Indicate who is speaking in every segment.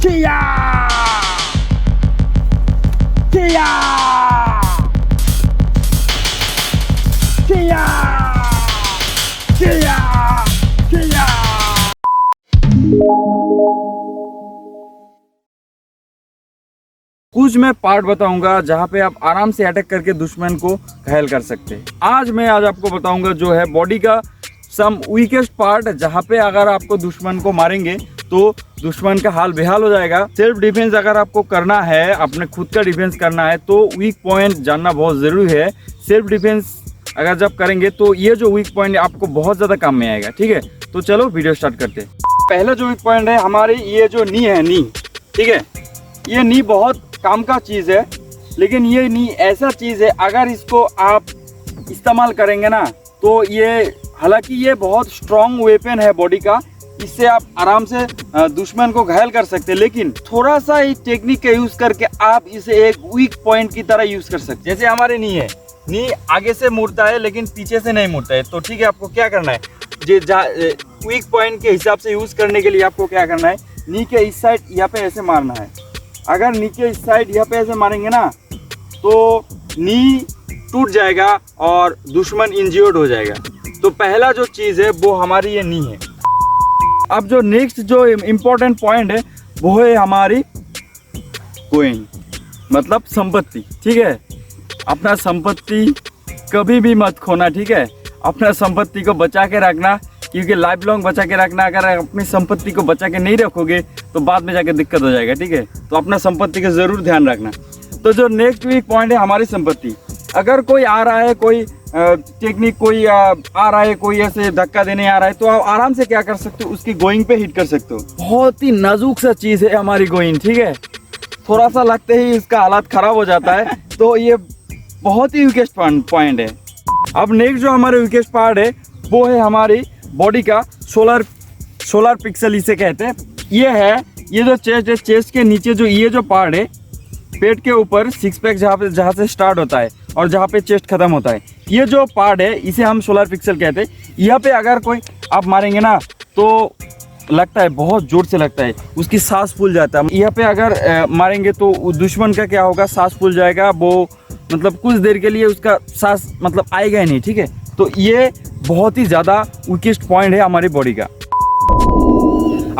Speaker 1: Kia! Kia! Kia! Kia! Kia! कुछ मैं part बताऊंगा जहां पे आप आराम से अटैक करके दुश्मन को घायल कर सकते हैं। आज आपको बताऊंगा जो है बॉडी का सम वीकेस्ट पार्ट, जहां पे अगर आपको दुश्मन को मारेंगे तो दुश्मन का हाल बेहाल हो जाएगा। सेल्फ डिफेंस अगर आपको करना है, अपने खुद का डिफेंस करना है तो वीक पॉइंट जानना बहुत ज़रूरी है। सेल्फ डिफेंस अगर जब करेंगे तो ये जो वीक पॉइंट है आपको बहुत ज़्यादा काम में आएगा। ठीक है, तो चलो वीडियो स्टार्ट करते हैं। पहला जो वीक पॉइंट है हमारी ये जो नी है, नी, ठीक है, ये नी बहुत काम का चीज़ है, लेकिन ये नी ऐसा चीज़ है अगर इसको आप इस्तेमाल करेंगे ना तो ये, हालांकि ये बहुत स्ट्रॉन्ग वेपन है बॉडी का, इससे आप आराम से दुश्मन को घायल कर सकते हैं, लेकिन थोड़ा सा ही टेक्निक का यूज़ करके आप इसे एक वीक पॉइंट की तरह यूज़ कर सकते हैं। जैसे हमारे नी है, नी आगे से मुड़ता है लेकिन पीछे से नहीं मुड़ता है, तो ठीक है, आपको क्या करना है, वीक पॉइंट के हिसाब से यूज़ करने के लिए आपको क्या करना है, नी के इस साइड यहाँ पे ऐसे मारना है। अगर नी के इस साइड यहाँ पे ऐसे मारेंगे ना तो नी टूट जाएगा और दुश्मन इंज्योर्ड हो जाएगा। तो पहला जो चीज़ है वो हमारी ये नी है। अब जो नेक्स्ट जो इम्पोर्टेंट पॉइंट है वो है हमारी कोइन, मतलब संपत्ति। ठीक है, अपना संपत्ति कभी भी मत खोना। ठीक है, अपना संपत्ति को बचा के रखना, क्योंकि लाइफ लॉन्ग बचा के रखना। अगर अपनी संपत्ति को बचा के नहीं रखोगे तो बाद में जाके दिक्कत हो जाएगा। ठीक है, तो अपना संपत्ति का ज़रूर ध्यान रखना। तो जो नेक्स्ट वीक पॉइंट है हमारी संपत्ति। अगर कोई आ रहा है, कोई टेक्निक कोई आ रहा है, कोई ऐसे धक्का देने आ रहा है, तो आप आराम से क्या कर सकते हो, उसकी गोइंग पे हिट कर सकते हो। बहुत ही नाजुक सा चीज़ है हमारी गोइंग। ठीक है, थोड़ा सा लगते ही इसका हालत ख़राब हो जाता है, तो ये बहुत ही वीकेस्ट पॉइंट है। अब नेक्स्ट जो हमारे वीकेस्ट पार्ट है वो है हमारी बॉडी का सोलर पिक्सल, इसे कहते हैं। ये है, ये जो चेस्ट है, चेस्ट के नीचे जो ये जो पार्ट है, पेट के ऊपर सिक्स पैक जहाँ से स्टार्ट होता है और जहाँ पे चेस्ट खत्म होता है, ये जो पार्ट है इसे हम सोलर पिक्सल कहते हैं। यहाँ पे अगर कोई आप मारेंगे ना तो लगता है, बहुत जोर से लगता है, उसकी सांस फूल जाता है। यहाँ पे अगर मारेंगे तो दुश्मन का क्या होगा, सांस फूल जाएगा, वो मतलब कुछ देर के लिए उसका सांस मतलब आएगा ही नहीं। ठीक है, तो ये बहुत ही ज़्यादा वीकेस्ट पॉइंट है हमारी बॉडी का।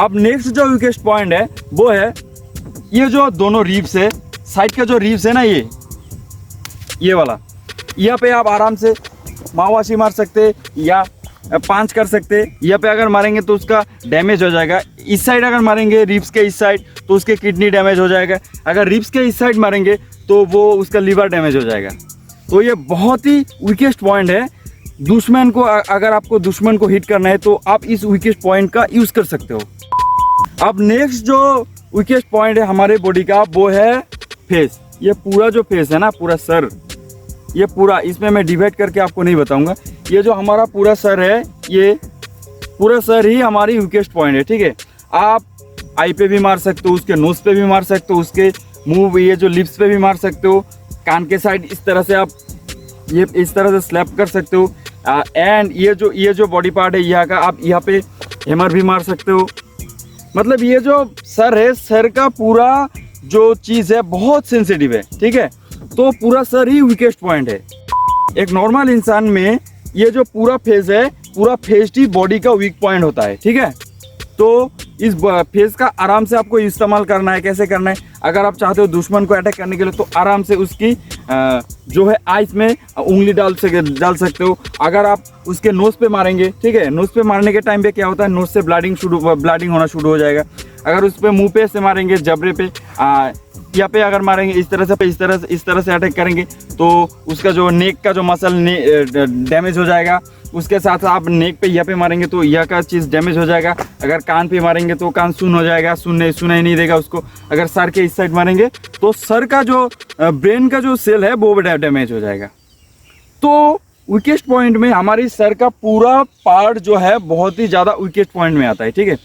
Speaker 1: अब नेक्स्ट जो वीकेस्ट पॉइंट है वो है ये जो दोनों रिब्स है, साइड का जो रिब्स है ना, ये वाला, यहाँ पे आप आराम से मावाशी मार सकते या पांच कर सकते। यहाँ पे अगर मारेंगे तो उसका डैमेज हो जाएगा। इस साइड अगर मारेंगे रिब्स के इस साइड तो उसके किडनी डैमेज हो जाएगा। अगर रिब्स के इस साइड मारेंगे तो वो उसका लीवर डैमेज हो जाएगा। तो ये बहुत ही वीकेस्ट पॉइंट है। दुश्मन को, अगर आपको दुश्मन को हिट करना है तो आप इस वीकेस्ट पॉइंट का यूज़ कर सकते हो। अब नेक्स्ट जो वीकेस्ट पॉइंट है हमारे बॉडी का वो है फेस। ये पूरा जो फेस है ना, पूरा सर, ये पूरा, इसमें मैं डिवाइड करके आपको नहीं बताऊंगा। ये जो हमारा पूरा सर है, ये पूरा सर ही हमारी वीकेस्ट पॉइंट है। ठीक है, आप आई पे भी मार सकते हो, उसके नोज पे भी मार सकते हो, उसके मुंह, ये जो लिप्स पे भी मार सकते हो, कान के साइड इस तरह से आप ये इस तरह से स्लैप कर सकते हो। एंड ये जो बॉडी पार्ट है यहाँ का, आप यहाँ पे हैमर भी मार सकते हो। मतलब ये जो सर है, सर का पूरा जो चीज़ है बहुत सेंसिटिव है। ठीक है, तो पूरा सर ही वीकेस्ट पॉइंट है। एक नॉर्मल इंसान में ये जो पूरा फेस है, पूरा फेस ही बॉडी का वीक पॉइंट होता है। ठीक है, तो इस फेस का आराम से आपको इस्तेमाल करना है। कैसे करना है, अगर आप चाहते हो दुश्मन को अटैक करने के लिए तो आराम से उसकी जो है आइस में उंगली डाल सकते हो। अगर आप उसके नोज़ पे मारेंगे, ठीक है, नोज़ पे मारने के टाइम पे क्या होता है, नोज़ से ब्लीडिंग होना शुरू हो जाएगा। अगर उस पर मुँह पे से मारेंगे, जबड़े पे, यहाँ पे अगर मारेंगे, इस तरह से अटैक करेंगे तो उसका जो नेक का जो मसल डैमेज हो जाएगा। उसके साथ आप नेक पे यहाँ पे मारेंगे तो यह का चीज़ डैमेज हो जाएगा। अगर कान पे मारेंगे तो कान सुन हो जाएगा, सुनाई नहीं देगा उसको। अगर सर के इस साइड मारेंगे तो सर का जो ब्रेन का जो सेल है वो डैमेज हो जाएगा। तो वीकेस्ट पॉइंट में हमारी सर का पूरा पार्ट जो है बहुत ही ज़्यादा वीकेस्ट पॉइंट में आता है। ठीक है,